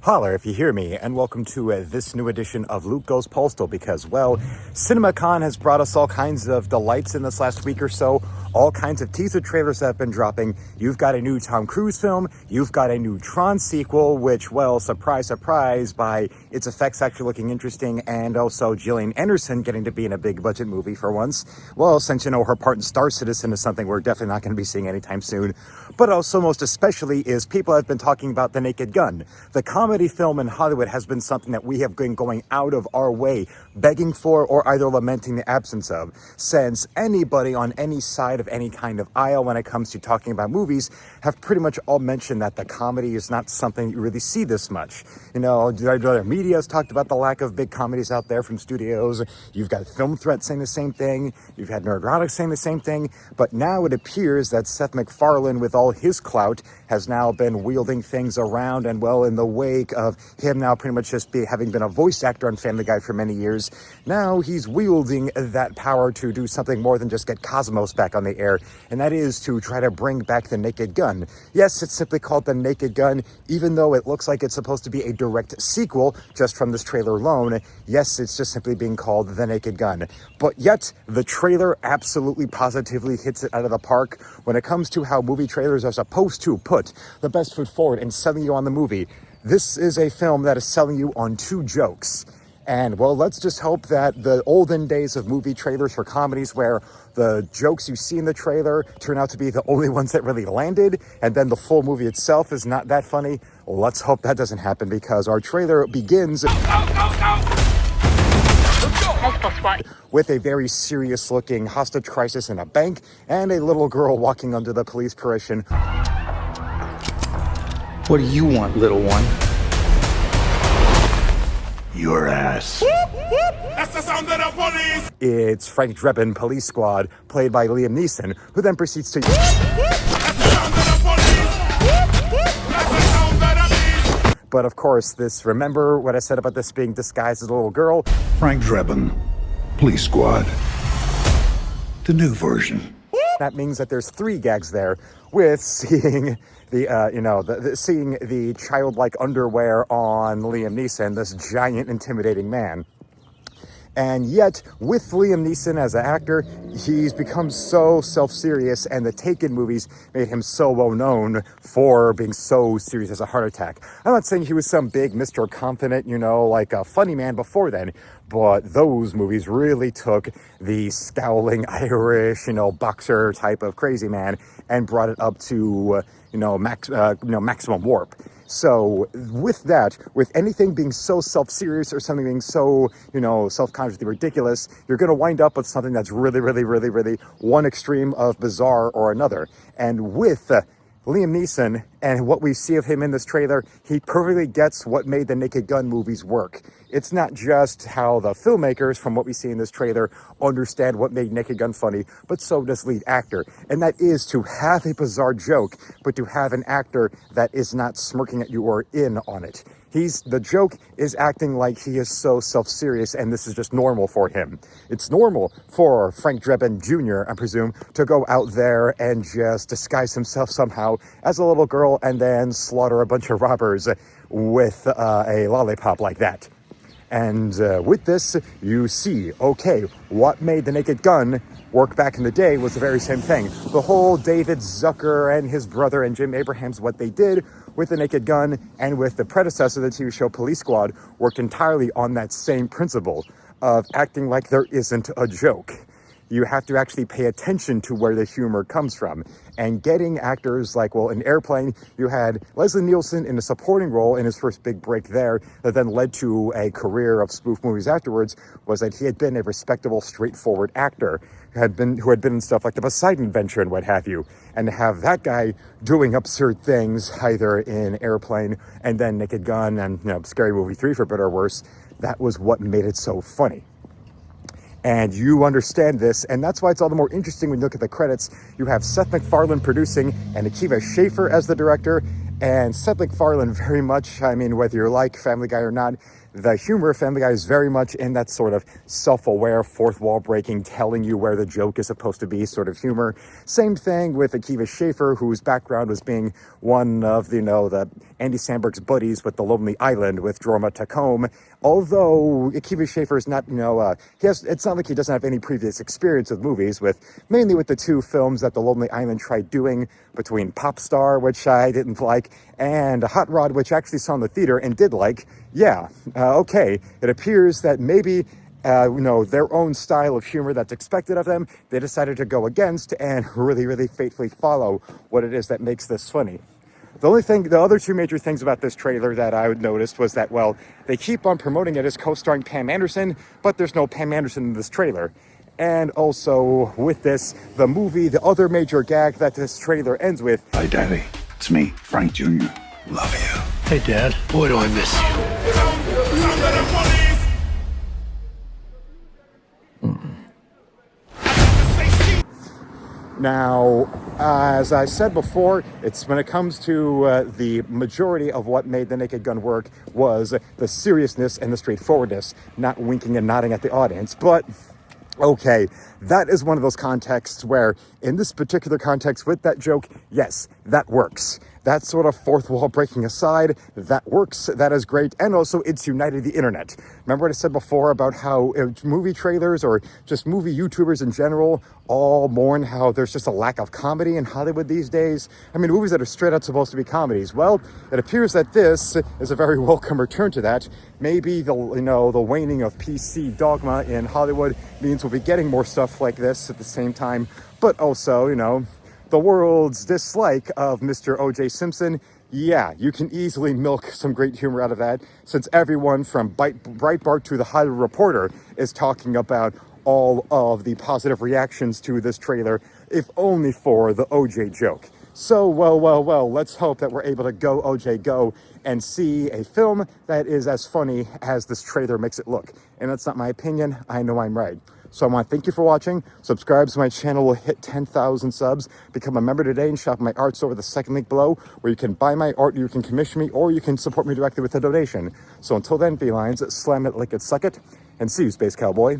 Holler if you hear me, and welcome to this new edition of Luke Goes Postal because, well, CinemaCon has brought us all kinds of delights in this last week or so. All kinds of teaser trailers that have been dropping. You've got a new Tom Cruise film. You've got a new Tron sequel, which, well, surprise, surprise, by its effects actually looking interesting, and also Gillian Anderson getting to be in a big budget movie for once. Well, since, you know, her part in Star Citizen is something we're definitely not going to be seeing anytime soon. But also, most especially, is people have been talking about The Naked Gun. The comedy film in Hollywood has been something that we have been going out of our way, begging for or either lamenting the absence of, since anybody on any side of any kind of aisle when it comes to talking about movies have pretty much all mentioned that the comedy is not something you really see this much. You know, other media has talked about the lack of big comedies out there from studios. You've got Film Threat saying the same thing. You've had Nerdrotic saying the same thing. But now it appears that Seth MacFarlane, with all his clout, has now been wielding things around, and well, in the wake of him now pretty much just having been a voice actor on Family Guy for many years, now he's wielding that power to do something more than just get Cosmos back on the air, and that is to try to bring back The Naked Gun. Yes, it's simply called The Naked Gun, even though it looks like it's supposed to be a direct sequel just from this trailer alone. Yes, it's just simply being called The Naked Gun. But yet, the trailer absolutely positively hits it out of the park when it comes to how movie trailers are supposed to put the best foot forward in selling you on the movie. This is a film that is selling you on two jokes. And, well, let's just hope that the olden days of movie trailers for comedies where the jokes you see in the trailer turn out to be the only ones that really landed, and then the full movie itself is not that funny. Let's hope that doesn't happen, because our trailer begins with a very serious-looking hostage crisis in a bank and a little girl walking under the police parade. What do you want, little one? Your ass. That's the sound of the police! It's Frank Drebin, Police Squad, played by Liam Neeson, who then proceeds to... That's the sound of the police! That's the sound of the police! But of course, remember what I said about this being disguised as a little girl? Frank Drebin, Police Squad. The new version. That means that there's three gags there, with seeing seeing the childlike underwear on Liam Neeson, this giant, intimidating man. And yet, with Liam Neeson as an actor, he's become so self-serious, and the Taken movies made him so well known for being so serious as a heart attack. I'm not saying he was some big Mr. Confident, like a funny man before then, but those movies really took the scowling Irish, boxer type of crazy man and brought it up to, maximum warp. So with that, with anything being so self-serious or something being so, self-consciously ridiculous, you're going to wind up with something that's really, really, really, really one extreme of bizarre or another. And with Liam Neeson and what we see of him in this trailer, he perfectly gets what made the Naked Gun movies work. It's not just how the filmmakers, from what we see in this trailer, understand what made Naked Gun funny, but so does lead actor. And that is to have a bizarre joke, but to have an actor that is not smirking at you or in on it. The joke is acting like he is so self-serious, and this is just normal for him. It's normal for Frank Drebin Jr., I presume, to go out there and just disguise himself somehow as a little girl and then slaughter a bunch of robbers with a lollipop like that. And with this, you see, okay, what made The Naked Gun work back in the day was the very same thing. The whole David Zucker and his brother and Jim Abrahams, what they did with The Naked Gun and with the predecessor of the TV show Police Squad worked entirely on that same principle of acting like there isn't a joke. You have to actually pay attention to where the humor comes from. And getting actors like, in Airplane, you had Leslie Nielsen in a supporting role in his first big break there that then led to a career of spoof movies afterwards, was that he had been a respectable, straightforward actor who had been in stuff like The Poseidon Adventure and what have you. And to have that guy doing absurd things, either in Airplane and then Naked Gun and, Scary Movie 3 for better or worse, that was what made it so funny. And you understand this, and that's why it's all the more interesting when you look at the credits. You have Seth MacFarlane producing and Akiva Schaffer as the director. And Seth MacFarlane very much, whether you like Family Guy or not, the humor of Family Guy is very much in that sort of self-aware, fourth wall breaking, telling you where the joke is supposed to be sort of humor. Same thing with Akiva Schaffer, whose background was being one of, the Andy Samberg's buddies with The Lonely Island with Jorma Tacome. Although Akiva Schaffer is not, it's not like he doesn't have any previous experience with movies, mainly with the two films that The Lonely Island tried doing between Popstar, which I didn't like, and Hot Rod, which I actually saw in the theater and did like. Yeah, okay. It appears that maybe their own style of humor that's expected of them, they decided to go against and really, really faithfully follow what it is that makes this funny. The other two major things about this trailer that I noticed was that, well, they keep on promoting it as co-starring Pam Anderson, but there's no Pam Anderson in this trailer. And also, with this, the other major gag that this trailer ends with. Hi, Daddy. It's me, Frank Jr. Love you. Hey, Dad. Boy, do I miss you. Sound of the police. Now, as I said before, it's when it comes to the majority of what made The Naked Gun work was the seriousness and the straightforwardness, not winking and nodding at the audience. But okay, that is one of those contexts where, in this particular context with that joke, yes, that works. That sort of fourth wall breaking aside, that works, that is great, and also it's united the internet. Remember what I said before about how movie trailers or just movie YouTubers in general all mourn how there's just a lack of comedy in Hollywood these days? I mean, movies that are straight out supposed to be comedies. Well, it appears that this is a very welcome return to that. Maybe the waning of PC dogma in Hollywood means we'll be getting more stuff like this at the same time, but also, the world's dislike of Mr. O.J. Simpson, yeah, you can easily milk some great humor out of that, since everyone from Breitbart to The Hollywood Reporter is talking about all of the positive reactions to this trailer, if only for the O.J. joke. So, well, let's hope that we're able to go OJ Go and see a film that is as funny as this trailer makes it look. And that's not my opinion, I know I'm right. So I want to thank you for watching. Subscribe so my channel will hit 10,000 subs. Become a member today and shop my arts over the second link below, where you can buy my art, you can commission me, or you can support me directly with a donation. So until then, felines, slam it like it, suck it, and see you, Space Cowboy.